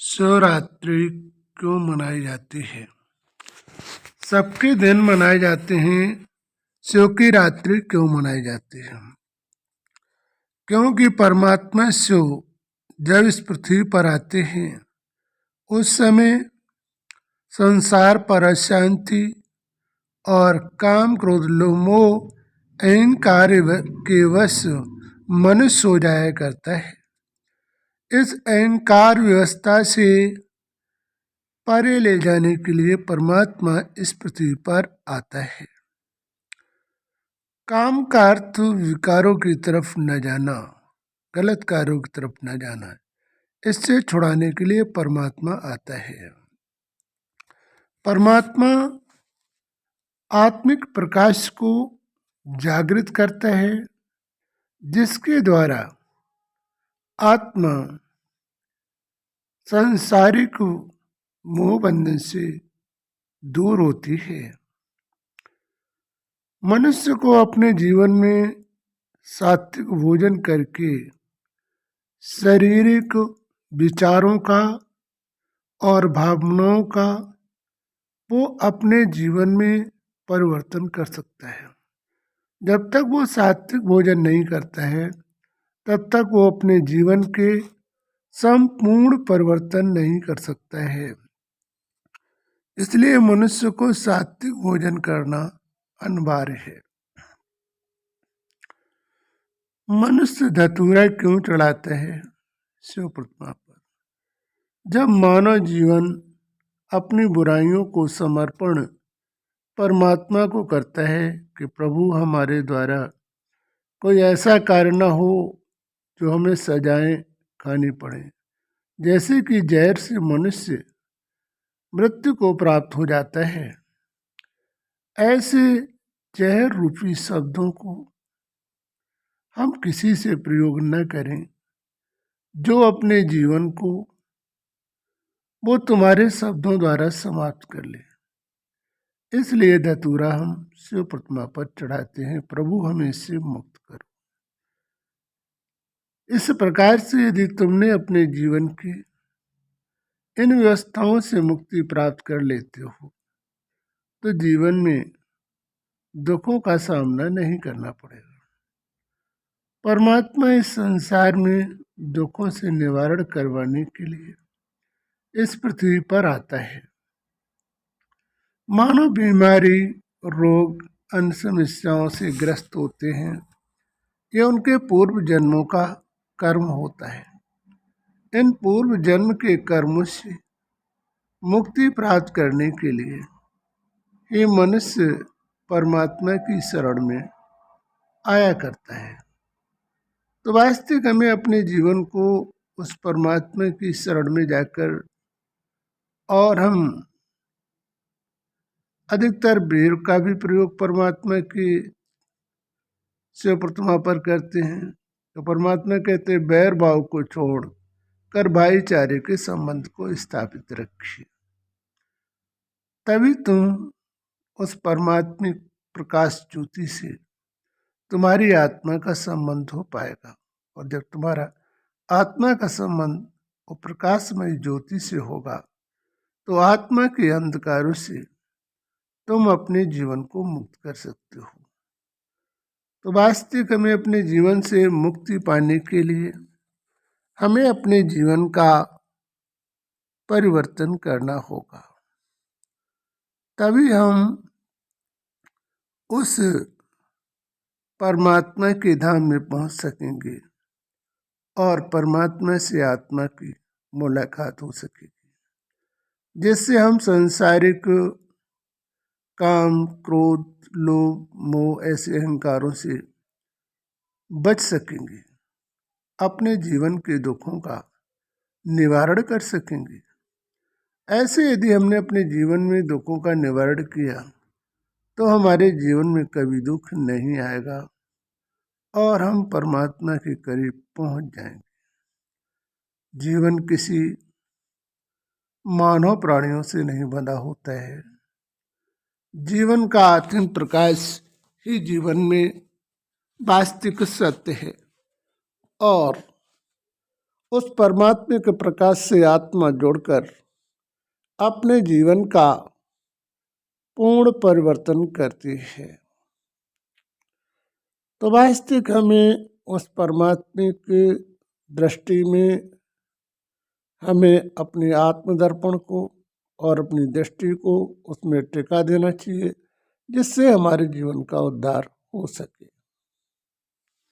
शिवरात्रि क्यों मनाई जाती है? सबके दिन मनाए जाते हैं। शिव की रात्रि क्यों मनाई जाती है? क्योंकि परमात्मा शिव जब इस पृथ्वी पर आते हैं उस समय संसार पर अशांति और काम क्रोध लोभ मोह अहंकार के वश मनुष्य हो जाया करता है। इस अहंकार व्यवस्था से परे ले जाने के लिए परमात्मा इस पृथ्वी पर आता है। काम का अर्थ विकारों की तरफ न जाना, गलत कार्यों की तरफ न जाना, इससे छुड़ाने के लिए परमात्मा आता है। परमात्मा आत्मिक प्रकाश को जागृत करता है, जिसके द्वारा आत्मा सांसारिक मोह बंधन से दूर होती है। मनुष्य को अपने जीवन में सात्विक भोजन करके शारीरिक विचारों का और भावनाओं का वो अपने जीवन में परिवर्तन कर सकता है। जब तक वो सात्विक भोजन नहीं करता है तब तक वो अपने जीवन के संपूर्ण परिवर्तन नहीं कर सकता है। इसलिए मनुष्य को सात्विक भोजन करना अनिवार्य है। मनुष्य धतूरा क्यों चढ़ाता है? शिव प्रतिमा पर। जब मानव जीवन अपनी बुराइयों को समर्पण परमात्मा को करता है कि प्रभु हमारे द्वारा कोई ऐसा कार्य न हो जो हमें सजाएं खानी पड़े, जैसे कि जहर से मनुष्य मृत्यु को प्राप्त हो जाता है, ऐसे जहर रूपी शब्दों को हम किसी से प्रयोग न करें जो अपने जीवन को वो तुम्हारे शब्दों द्वारा समाप्त कर ले। इसलिए धतूरा हम शिव प्रतिमा पर चढ़ाते हैं, प्रभु हमें इससे मुक्त करो। इस प्रकार से यदि तुमने अपने जीवन की इन व्यवस्थाओं से मुक्ति प्राप्त कर लेते हो तो जीवन में दुखों का सामना नहीं करना पड़ेगा। परमात्मा इस संसार में दुखों से निवारण करवाने के लिए इस पृथ्वी पर आता है। मानव बीमारी, रोग, अन्य समस्याओं से ग्रस्त होते हैं, यह उनके पूर्व जन्मों का कर्म होता है। इन पूर्व जन्म के कर्मों से मुक्ति प्राप्त करने के लिए ये मनुष्य परमात्मा की शरण में आया करता है। तो वास्तविक हमें अपने जीवन को उस परमात्मा की शरण में जाकर, और हम अधिकतर वीर का भी प्रयोग परमात्मा की शिव प्रतिमा पर करते हैं। तो परमात्मा कहते हैं बैर भाव को छोड़ कर भाईचारे के संबंध को स्थापित रखिए, तभी तुम उस परमात्मिक प्रकाश ज्योति से तुम्हारी आत्मा का संबंध हो पाएगा। और जब तुम्हारा आत्मा का संबंध वो प्रकाशमय ज्योति से होगा तो आत्मा के अंधकारों से तुम अपने जीवन को मुक्त कर सकते हो। तो वास्तविक हमें अपने जीवन से मुक्ति पाने के लिए हमें अपने जीवन का परिवर्तन करना होगा, तभी हम उस परमात्मा के धाम में पहुंच सकेंगे और परमात्मा से आत्मा की मुलाकात हो सकेगी, जिससे हम सांसारिक काम, क्रोध, लोभ, मोह ऐसे अहंकारों से बच सकेंगे, अपने जीवन के दुखों का निवारण कर सकेंगे। ऐसे यदि हमने अपने जीवन में दुखों का निवारण किया तो हमारे जीवन में कभी दुख नहीं आएगा और हम परमात्मा के करीब पहुंच जाएंगे। जीवन किसी मानव प्राणियों से नहीं बंधा होता है। जीवन का आत्म प्रकाश ही जीवन में वास्तविक सत्य है, और उस परमात्मा के प्रकाश से आत्मा जोड़कर अपने जीवन का पूर्ण परिवर्तन करती है। तो वास्तविक हमें उस परमात्मा की दृष्टि में हमें अपने आत्मदर्पण को और अपनी दृष्टि को उसमें टिका देना चाहिए, जिससे हमारे जीवन का उद्धार हो सके।